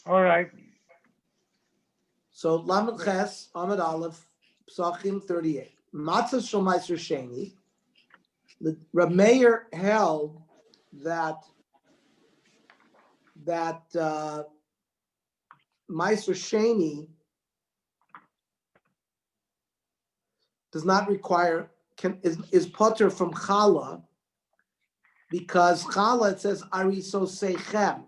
All right. So Lamed Ches, Amid Aleph, Pesachim 38. Matzah Shel Meiser Sheni. Reb Meir held that Meiser Sheni does not require is potter from challah, because challah, it says ariso seichem.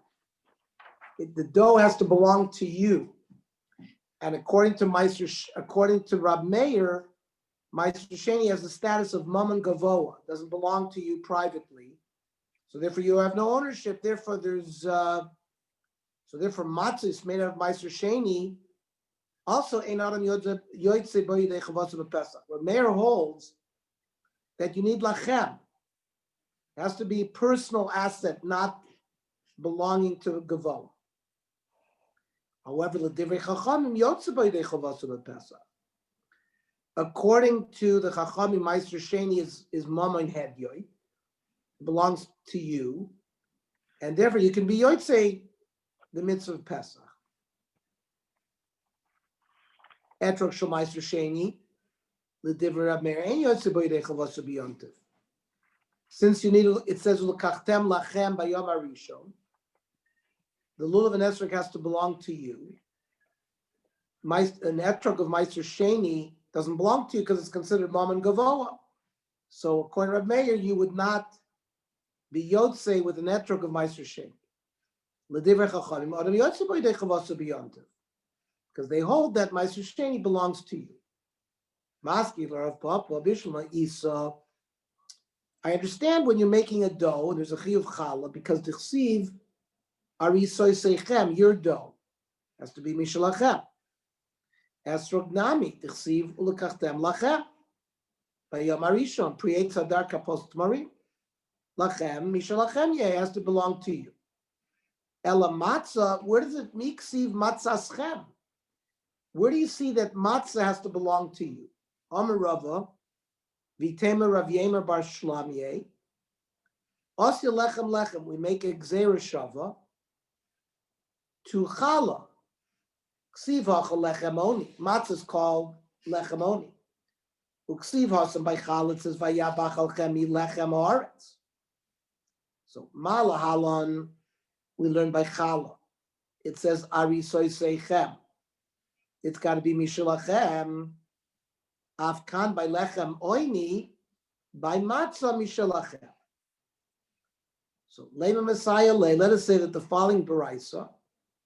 The dough has to belong to you, and according to Rab Meir, Meiser Sheni has the status of mammon gavoa, doesn't belong to you privately, so therefore you have no ownership. Therefore matzah is made out of Meiser Sheni. Also, ein adam yoytze bo yidei chavasu b'Pesach. Rab Meir holds that you need lachem. It has to be a personal asset, not belonging to gavoa. However, l'divrei chachamim yotze bo yidei chavasu b'Pesach. According to the chachamim, Meiser Sheni is mammon hedyoy. It belongs to you, and therefore you can be yotze the mitzvah of Pesach. Etrog shel Meiser Sheni, l'divrei Rab Meir ein yotze bo yidei chavasu b'yontiv. Since you need, it says l'kachtem lachem bayom harishon. The lulav and esrog has to belong to you. An etrog of Meiser Sheni doesn't belong to you because it's considered mammon gavoa. So according to Rab Meir, you would not be yotze with an etrog of Meiser Sheni. L'divrei chachamim adam yotze bo yidei chavasu b'yontiv, because they hold that Meiser Sheni belongs to you. Maski l'Rav Papa b'Shulma Isa. I understand when you're making a dough and there's a chiyuv challah, because the chsiv arisoy seichem, your dough has to be mishalachem. Esrog nami the chsiv ulekachtem lachem bayom harishon priet sadar kapos tmarim lachem mishalachem has to belong to you. Ela matzah, where does it miksiv matzaschem? Where do you see that matzah has to belong to you? Amar Rava, Vitema Rav Yemer bar Shlamye, Osya lechem lechem, we make a gzeira shava to challah. Ksiv hachal lechem oni. Matzah is called lechem oni. Uksiv hasam by challah, it says vayabach alchemi lechem haaretz. So mala halon, we learn by challah. It says arisoy seichem. It's got to be mishalachem. Afkan by lechem oini, by matzah mishalachem. So lema Messiah lay. Let us say that the following baraisa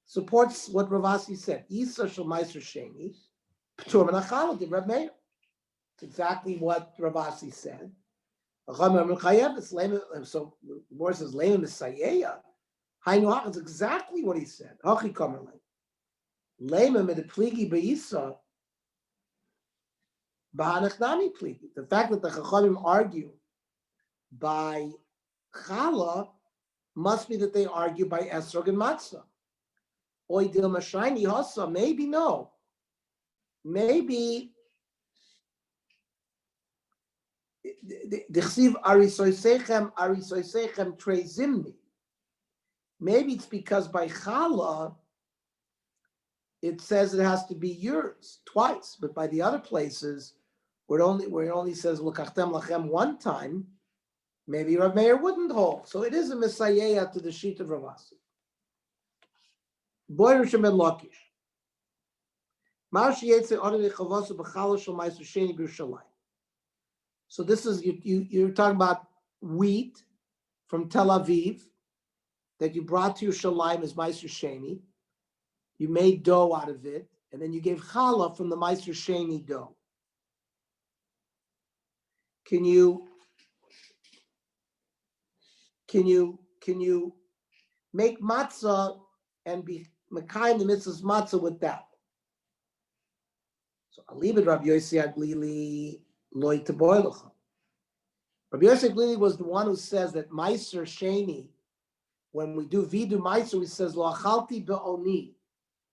supports what Ravasi said. Isa shel Meiser Sheni, p'tur min hachallah did Rab Meir. It's exactly what Ravasi said. So the Gemara says lema Messiah. Hainu is exactly what he said. Hachi kamer lay. Lema medepligi beisa. The fact that the Chachamim argue by challah must be that they argue by esrog and matzah. Oidil mashayni hasa, maybe no. Maybe the chsiv arisoy seichem trei zimni. Maybe it's because by challah it says it has to be yours twice, but by the other places where it only says l'kachtem lachem one time, maybe Rav Meir wouldn't hold. So it is a messiah to the sheet of Ravasi. Boy Rishon ben Lakish. So this is you're talking about wheat from Tel Aviv that you brought to Yerushalayim as Meiser Sheni. You made dough out of it, and then you gave challah from the Meiser Sheni dough. Can you make matzah and be mekayim the mitzvah's matzah with that? So alibid Rabbi Yossi Aglili loy teboilecha. Rabbi Yossi Aglili was the one who says that Meiser Sheni, when we do vidu Meiser, he says lo achalti be'oni.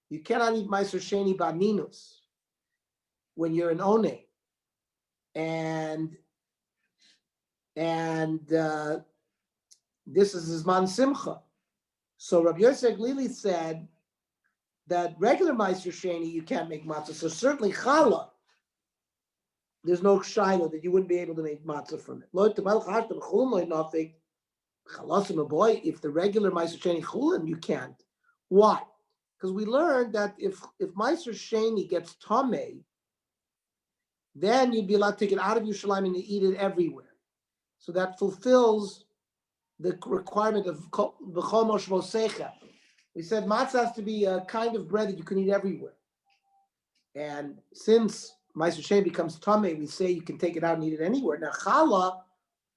You cannot eat Meiser Sheni ba'ninus when you're an one. And this is his man simcha. So Rabbi Yosef Glili said that regular Meiser Sheni you can't make matzah. So certainly challah, there's no shaila that you wouldn't be able to make matzah from it. If the regular Meiser Sheni chulin, you can't. Why? Because we learned that if Meiser Sheni gets tamei, then you'd be allowed to take it out of Yerushalayim and eat it everywhere. So that fulfills the requirement of b'chol moshvo secha. We said matzah has to be a kind of bread that you can eat everywhere. And since Meiser Sheni becomes tamei, we say you can take it out and eat it anywhere. Now challah,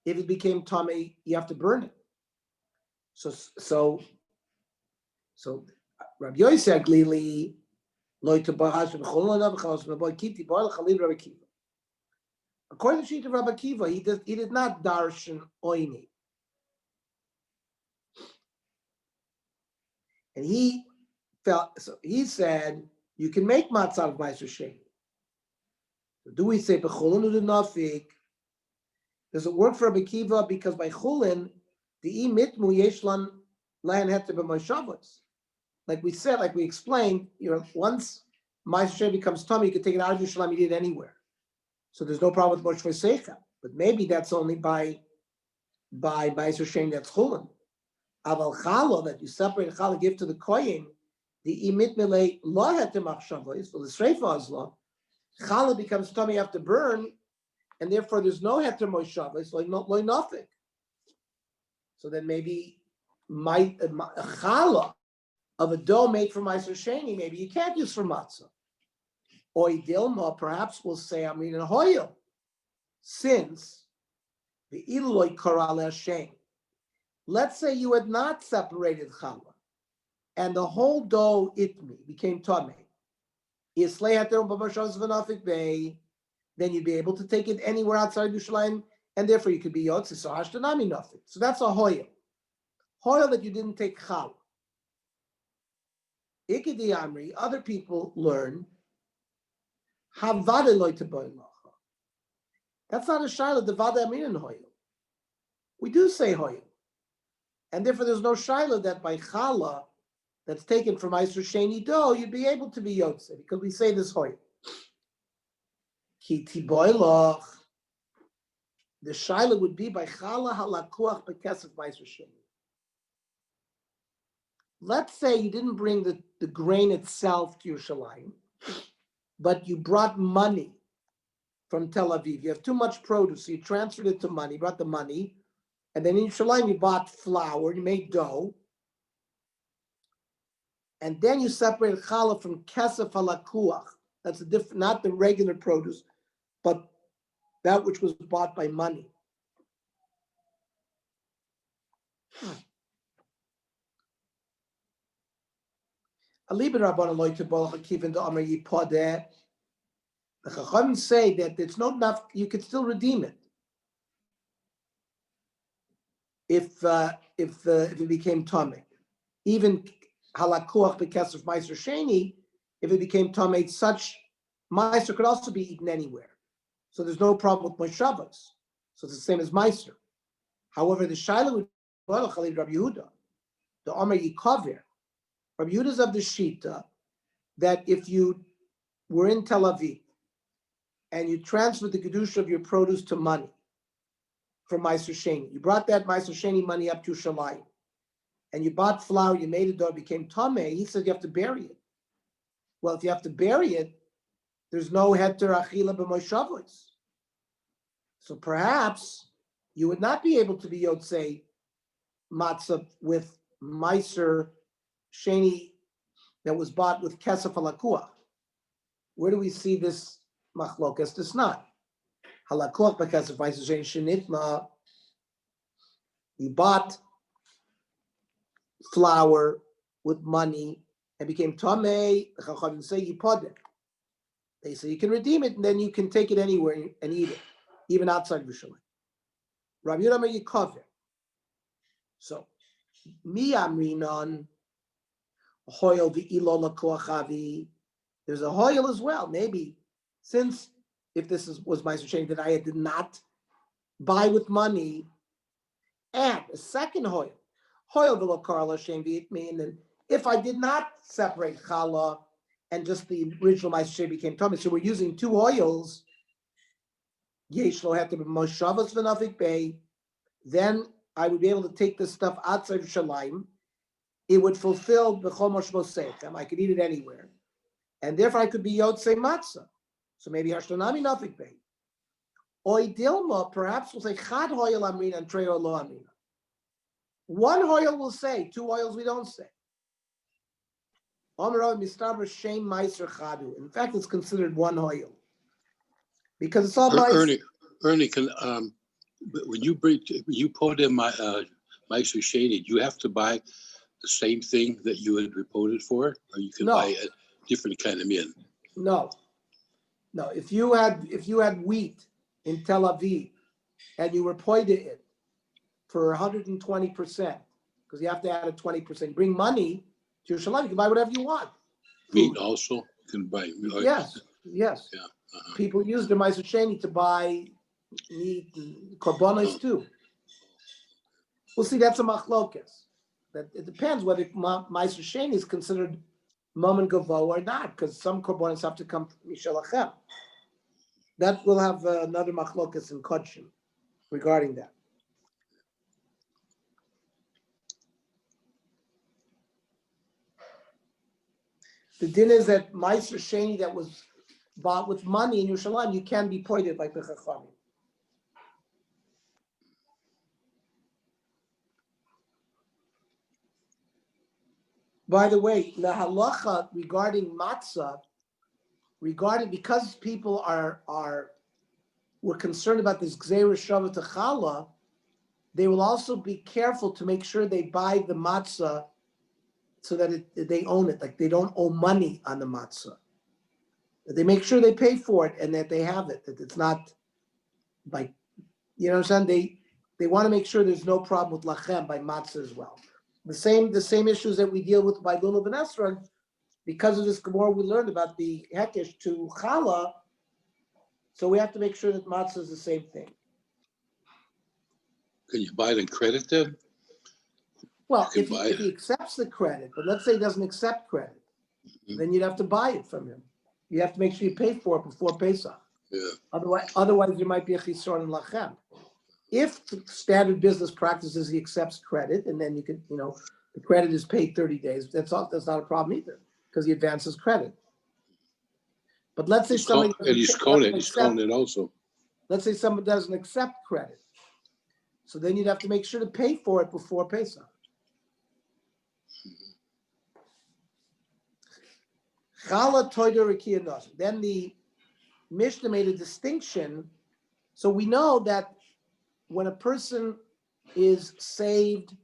if it became tamei, you have to burn it. So Rabbi Yosef Glili loy tabahash b'chol lo b'chalos b'boy kiti boy l'chalil Rabbi Akiva. According to the sheet of Rabbi Akiva, he did not darshan oini. And he said you can make matzah of Meiser Sheni. So do we say b'chulin u'denafik? Does it work for Rabbi Akiva? Because by chulin, the imitmu yeshlan lan heter b'moshavos. Like we said, like we explained, once Meiser Sheni becomes tummy, you can take it out of Yerushalayim, eat it anywhere. So there's no problem with Moshe Seicha. But maybe that's only by Meiser Sheni that's chulin. Aval challah, that you separate challah, give to the kohen, the imit milei lo heter machshavos, for the sreifa azla, challah becomes tummy, you have to burn, and therefore there's no heter moshavos, loy nafik. So then maybe a challah of a dough made from Meiser Sheni, maybe you can't use for matzah. Or Dilma, perhaps we'll say, I mean, in hoyle, since the iloy karal Hashem. Let's say you had not separated challah, and the whole dough became tamei. Then you'd be able to take it anywhere outside Yerushalayim, and therefore you could be yotze. So hashtanami nothing. So that's a hoyle that you didn't take challah. Ikedi Amri, other people learn. That's not a shaila. The vada amin in hoyle. We do say hoyle, and therefore there's no shaila that by challah that's taken from Meiser Sheni dough you'd be able to be yotze because we say this hoyle. Ki tiboilach. The shaila would be by challah halakuach bekesef Meiser Sheni. Let's say you didn't bring the grain itself to Yerushalayim, but you brought money from Tel Aviv. You have too much produce, so you transferred it to money, brought the money, and then in Yerushalayim you bought flour, you made dough, and then you separated challah from kesef halakuach. That's a different, not the regular produce, but that which was bought by money. The Chachamim say that it's not enough, you could still redeem it. If it became tamei. Even halakuach bekesef Meiser Sheni, if it became tamei, such Meiser could also be eaten anywhere. So there's no problem with moshavos. So it's the same as Meiser. However, the shaila would be Rabbi Yehuda, the Omer Yikaver. Rabbi Yehuda is of the Shita that if you were in Tel Aviv and you transferred the kedusha of your produce to money from Meiser Sheni, you brought that Meiser Sheni money up to Yerushalayim, and you bought flour, you made it dough, it became tamei. He said you have to bury it. Well, if you have to bury it, there's no heter achila b'moshavos. So perhaps you would not be able to be yotzei matzah with Meiser Sheni that was bought with kesef halakuach. Where do we see this machlokas? This not halakuach bekesef Meiser Sheni shenitma. You bought flour with money and became tamei. The Chachamim say you put it. They say you can redeem it and then you can take it anywhere and eat it, even outside Yerushalayim. Rabbi Yehuda Yikaver. So mi amrinon hoil v'ilo lakoachavi. There's a hoil as well. Maybe since if this was Meiser Sheni that I did not buy with money, and a second hoil v'lo karla shem v'itmin, and If I did not separate challah and just the original Ma'aser became tummy, so we're using two oils, yesh lo had to be moshavas v'nafik bay, then I would be able to take this stuff outside of Shalayim. It would fulfill the chomosh mosechem. I could eat it anywhere. And therefore I could be yotzei matzah. So maybe hashtanami nafik bay. Oy dilma, perhaps we'll say chad hoyel amrina and trey lo amrina. One oil will say, two oils we don't say. In fact, it's considered one oil because it's all Ernie, can when you put in my Ma'aser Sheni, you have to buy the same thing that you had reported for, or you can buy a different kind of min. No. If you had wheat in Tel Aviv and you reported it for 120%, because you have to add a 20%, bring money to Yerushalayim, you can buy whatever you want. Meat also, you can buy. Yes. Yeah. People use the Ma'aser Sheni to buy meat and korbanos too. We'll see, that's a machlokes. That it depends whether Ma'aser Sheni is considered Mammon Gavo or not, because some korbanos have to come from Mishalachem. That will have another machlokes in Kodshim regarding that. The din is that Ma'aser Sheni that was bought with money in Yerushalayim, you can be pointed like the Chachamim. By the way, the halacha regarding matzah, because people were concerned about this gzeira shava to challah, they will also be careful to make sure they buy the matzah so that they own it, like they don't owe money on the matzah. They make sure they pay for it and that they have it, that it's not like, you know what I'm saying? They want to make sure there's no problem with lachem by matzah as well. The same issues that we deal with by Lulav and Esrog, because of this Gemara we learned about the hekesh to challah, so we have to make sure that matzah is the same thing. Can you buy it in credit then? Well, if he accepts the credit, but let's say he doesn't accept credit, then you'd have to buy it from him. You have to make sure you pay for it before Pesach. Yeah. Otherwise there might be a chisor in lachem. If the standard business practices he accepts credit, and then you can, the credit is paid 30 days, that's not a problem either, because he advances credit. But let's say somebody he's coded also. Let's say someone doesn't accept credit. So then you'd have to make sure to pay for it before Pesach. Then the Mishnah made a distinction. So we know that when a person is saved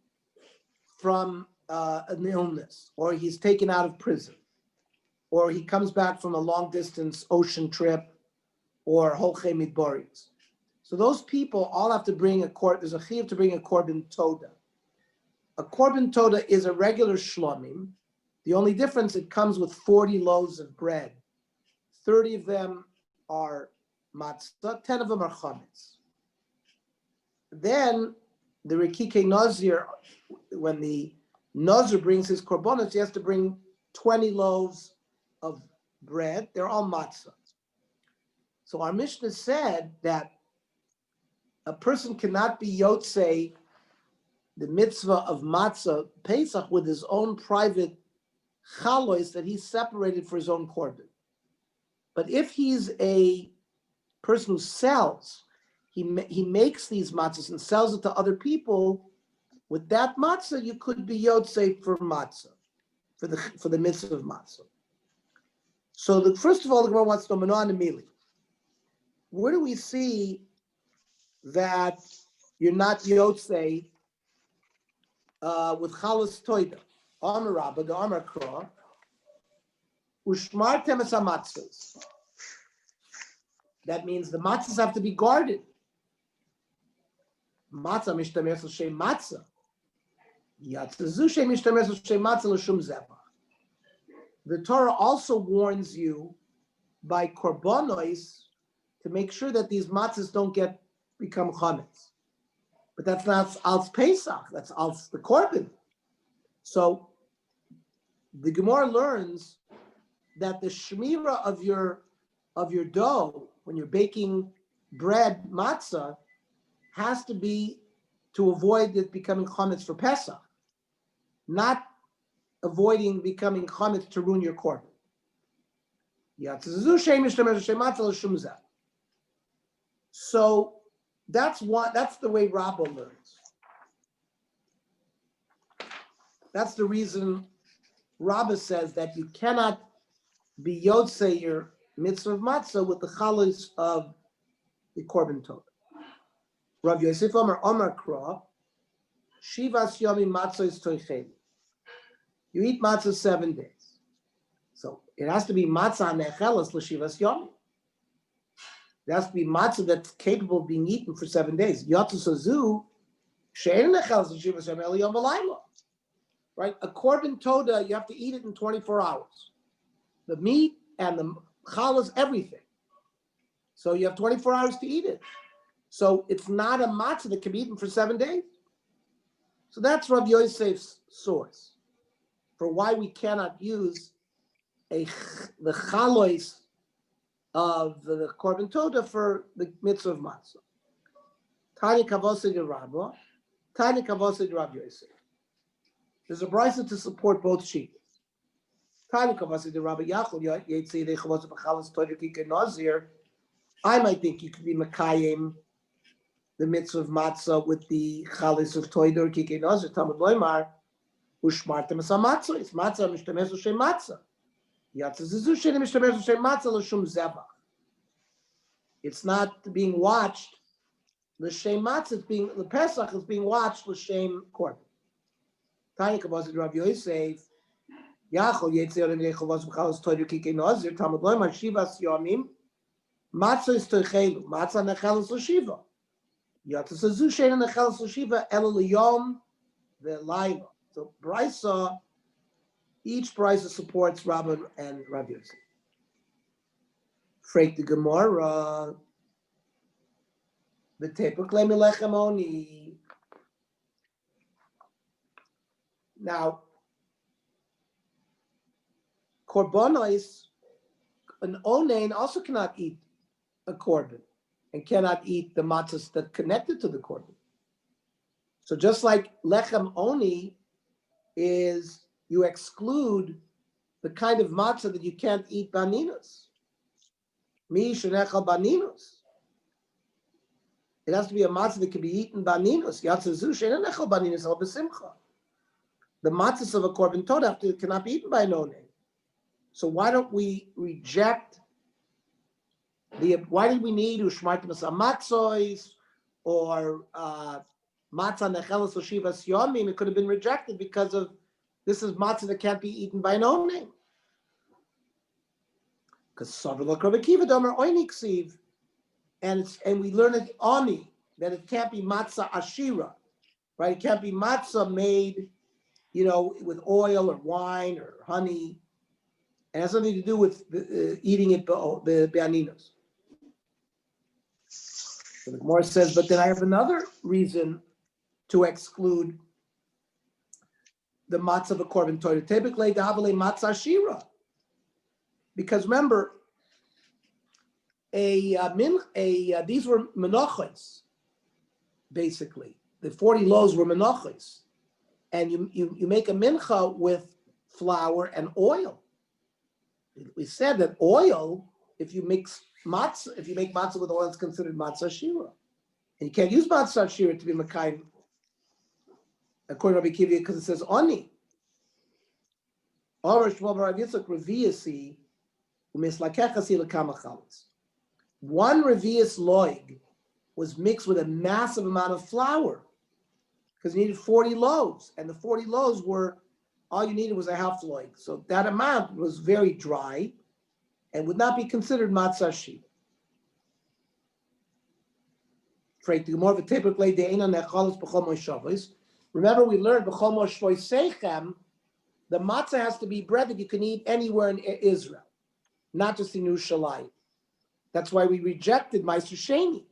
from an illness, or he's taken out of prison, or he comes back from a long distance ocean trip, or holchei midboris. So those people all have to bring there's a chiyuv to bring a korban toda. A korban toda is a regular shlomim. The only difference, it comes with 40 loaves of bread. 30 of them are matzah, 10 of them are chametz. Then the Rikike Nazir, when the Nazir brings his korbanos, he has to bring 20 loaves of bread. They're all matzah. So our Mishnah said that a person cannot be yotzei the mitzvah of matzah Pesach with his own private chalois that he's separated for his own korban. But if he's a person who sells, he makes these matzahs and sells it to other people, with that matzah you could be yotzei for matzah, for the mitzvah of matzah. So first of all, the Gemara wants to know Manoah and Mili. Where do we see that you're not yotzei with chalas toida? Amar Rabba, the Amar Kra, ushmartem es hamatzos. That means the matzahs have to be guarded. Matzah mishtameres l'shem matzah. Yatzazu shem mishtameres l'shem matzah l'shum zebach. The Torah also warns you by korbanos to make sure that these matzahs don't become chametz. But that's not als Pesach. That's als the korban. So the Gemara learns that the shmira of your dough when you're baking bread matzah has to be to avoid it becoming chametz for Pesach, not avoiding becoming chametz to ruin your korban. So that's the way Rabbah learns. That's the reason Rabbah says that you cannot be yotzei your mitzvah of matzah with the chalos of the korban todah. Rav Yosef Omer Kra, Shivas Yomi matzah is toicheli. You eat matzah 7 days. So it has to be matzah nechelas l'shivas yomi. It has to be matzah that's capable of being eaten for 7 days. Yotzes azu, she'en nechelas l'shivas yomi el yom v'layla. Right? A korban toda, you have to eat it in 24 hours. The meat and the chalas, everything. So you have 24 hours to eat it. So it's not a matzah that can be eaten for 7 days. So that's Rav Yosef's source for why we cannot use the chalois of the korban toda for the mitzvah of matzah. Tani kavosei de Rabba, Tani kavosei de Rav Yosef. There's a brisa to support both shittas. Tani kavosei de Rabba Yachol Yetzei de Chavosei b'chalas toda kike nazir. I might think you could be makayim the mitzvah of matzah with the chalis of toida or kike nazir. Talmud loymar ushmartem es matzah. It's matzah mishtamesh l'shem matzah. It's not being watched. L'shem matzah, it's being the Pesach is being watched l'shem korban. Tanya kabbalah Rav Yosef. Yachol yetzei olim yechavos b'chalos toida kike nazir. Talmud loymar shivas yomim. Matzah is toichelu. Matzah nechelos l'shiva. Yatzazu shein nechelos l'shiva elo l'yom ve'layla. So brisa. Each brisa supports Rabban and Rav Yosef. Freik the Gemara. V'tepuk le'melechem oni. Now, korbanos, an onain also cannot eat a korban and cannot eat the matzahs that connected to the korban. So just like lechem oni is you exclude the kind of matzah that you can't eat baninus. Mi shenechal baninus. It has to be a matzah that can be eaten baninus. Yatzazu shenechal baninus al b'simcha. The matzahs of a korban todah cannot be eaten by no name. So why don't we reject why did we need ushmartim as matzos or matzah nechelas l'shivas yomim? It could have been rejected because of this is matzah that can't be eaten by no name. Because Savrla Krabakiva Domer Oiniksiv, and we learn it oni, that it can't be matzah ashira, right? It can't be matzah made, with oil or wine or honey. It has something to do with eating it the be'aninos. So the Gemara says, but then I have another reason to exclude the matzah of a korban todah. Typically, the havale matzah shira, because remember, these were menachos. Basically, the 40 loaves were menachos, and you make a mincha with flour and oil. We said that oil, if you make matzah with oil, it's considered matzah shira, and you can't use matzah shira to be makayim. According to Rabbi Kiva, because it says oni. One revius loig was mixed with a massive amount of flour because you needed 40 loaves, and the 40 loaves were all you needed was a half loig. So that amount was very dry and would not be considered matzah shira. Remember, we learned the matzah has to be bread that you can eat anywhere in Israel, not just in Yerushalayim. That's why we rejected Meister Sheni,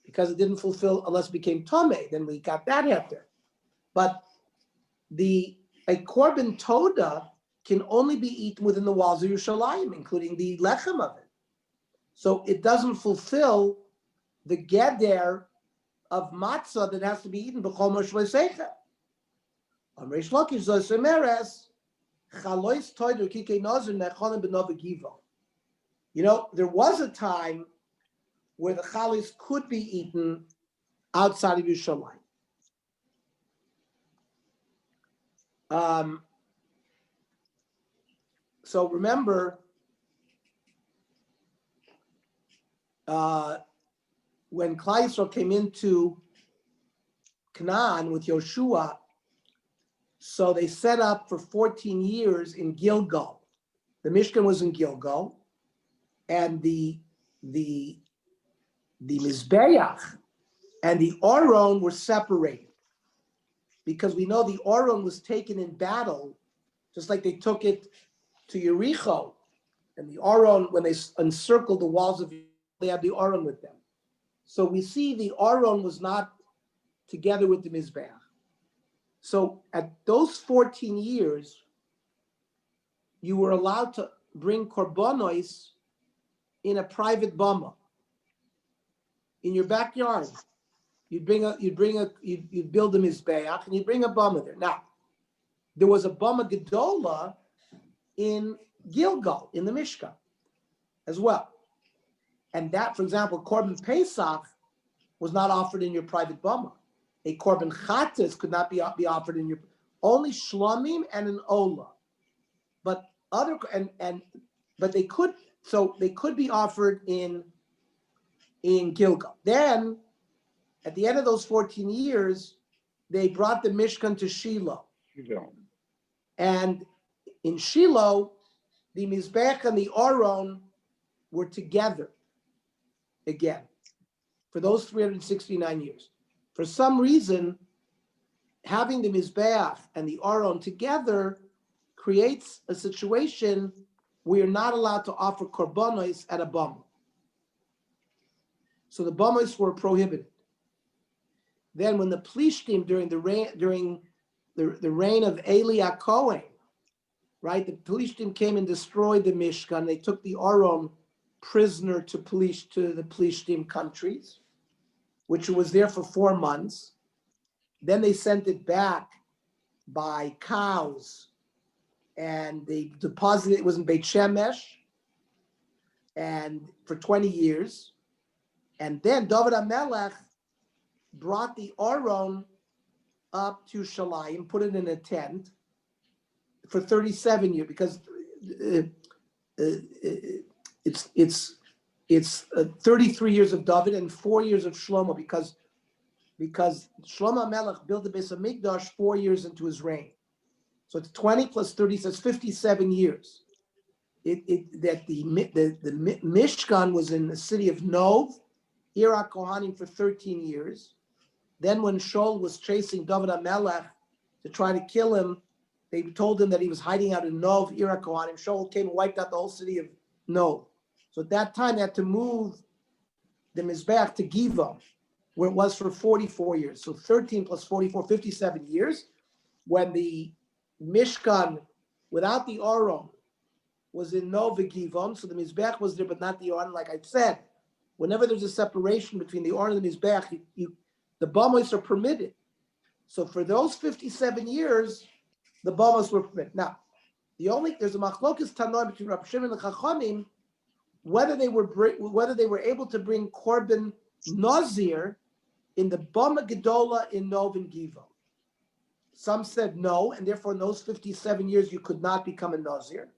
because it didn't fulfill unless it became Tomei. Then we got that after. But a korban toda can only be eaten within the walls of Yerushalayim, including the lechem of it. So it doesn't fulfill the geder of matzah that has to be eaten b'chol moshel seicha. Amrish Lakish zosemeres chalois toidu kikei nazir necholim b'nova givo. You know, there was a time where the chalis could be eaten outside of Yerushalayim. So remember, when Klal Yisrael came into Canaan with Yoshua, so they set up for 14 years in Gilgal. The Mishkan was in Gilgal, and the Mizbeach and the Aron were separated, because we know the Aron was taken in battle, just like they took it to Yericho. And the Aron, when they encircled the walls of, they had the Aron with them. So we see the Aron was not together with the Mizbeach. So at those 14 years, you were allowed to bring korbanos in a private bama in your backyard. You'd build a Mizbeach and you'd bring a bama there. Now, there was a bama gedola in Gilgal, in the Mishkan, as well. And that, for example, Korban Pesach was not offered in your private bama. A Korban Chatas could not be offered in your, only Shlomim and an Ola. But but they could be offered in Gilgal. Then, at the end of those 14 years, they brought the Mishkan to Shiloh. And in Shiloh, the Mizbech and the Aron were together again for those 369 years. For some reason, having the Mizbeach and the Aron together creates a situation where you're not allowed to offer korbanos at a bama. So the bamas were prohibited. Then when the Plishtim, during the reign of Eli HaKohen, right, the Plishtim came and destroyed the Mishkan. They took the Aron prisoner to the Plishtim countries, which was there for 4 months. Then they sent it back by cows, and they deposited, it was in Beit Shemesh, and for 20 years. And then David HaMelech brought the Aron up to Shalayim, put it in a tent for 37 years, because it's 33 years of David and 4 years of Shlomo, because Shlomo HaMelech built the Beis HaMikdash 4 years into his reign. So it's 20 plus 30, so it's 57 years. That the Mishkan was in the city of Nov, Ira Kohanim, for 13 years. Then when Shaul was chasing David HaMelech to try to kill him, they told him that he was hiding out in Nov, Ira Kohanim. Shaul came and wiped out the whole city of Nov. So at that time, they had to move the Mizbeach to Giva, where it was for 44 years. So 13 plus 44, 57 years. When the Mishkan, without the Aron, was in Nov Givon, so the Mizbeach was there, but not the Aron. Like I said, whenever there's a separation between the Aron and the Mizbeach, the Bamos are permitted. So for those 57 years, the Bamos were permitted. Now, there's a machlokas tanoim between Rav Shimon and Chachamim, whether they were able to bring Korban Nazir in the Bama Gedola in Nov and Giva. Some said no, and therefore in those 57 years you could not become a Nazir,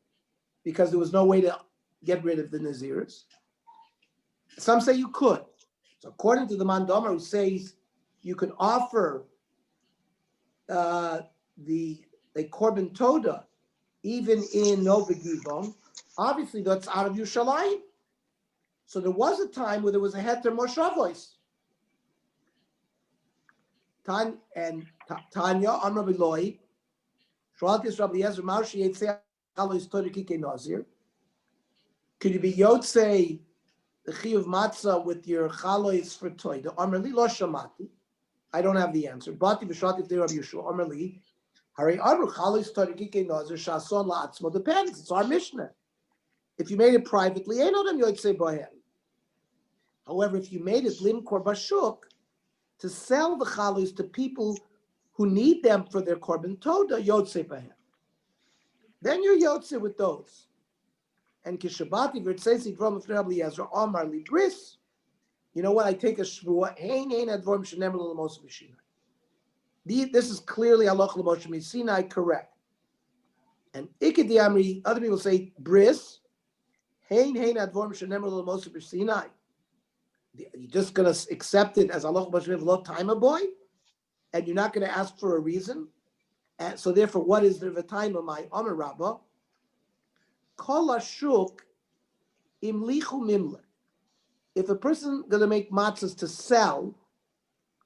because there was no way to get rid of the Nazirs. Some say you could. So according to the Mandamar, who says you can offer the Korban Toda even in Nova Givon, obviously that's out of Yerushalayim. So there was a time where there was a heter Moshavos. Tanya, on Rabbi Loi, Shalkis Rabbi Yezer Maushi Yetzei Chalos Toda Kikei Nazir. Could you be Yotzei the Chiyuv Matzah with your Chalos for Toida? Amrli Lo Shamati. I don't have the answer. Bati B'Shatif De Rabbi Yeshua. Amrli Depends. It's our Mishnah. If you made it privately, however, if you made it limkor bashuk, to sell the chalos to people who need them for their korban toda, yotze bahem. Then you're yotze with those. And kishabati v'rtzesi dvom l'fnei Eliezer Omar libris. You know what? I take a shvua. Hein advorm shenemer l'mos b'shinai. This is clearly halacha l'mos b'sinai, correct. And ikedi amri, other people say bris. Hein advorm shenemer l'mos b'sinai. You're just going to accept it as halacha l'mos b'sinai lo time a boy, and you're not going to ask for a reason. And so therefore, what is the v'taima my Omer Rabbah? Kol hashuk imlichu mimle. If a person going to make matzahs to sell,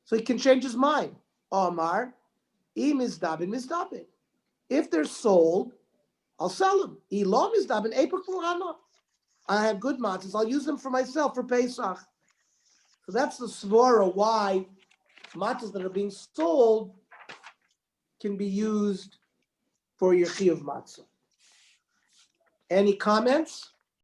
so he can change his mind. Omar, mizdabin. If they're sold, I'll sell them. Ilom mizdabin epuk v'lana. I have good matzahs. I'll use them for myself for Pesach. So that's the svara why matzahs that are being sold can be used for your chiyuv matzah. Any comments?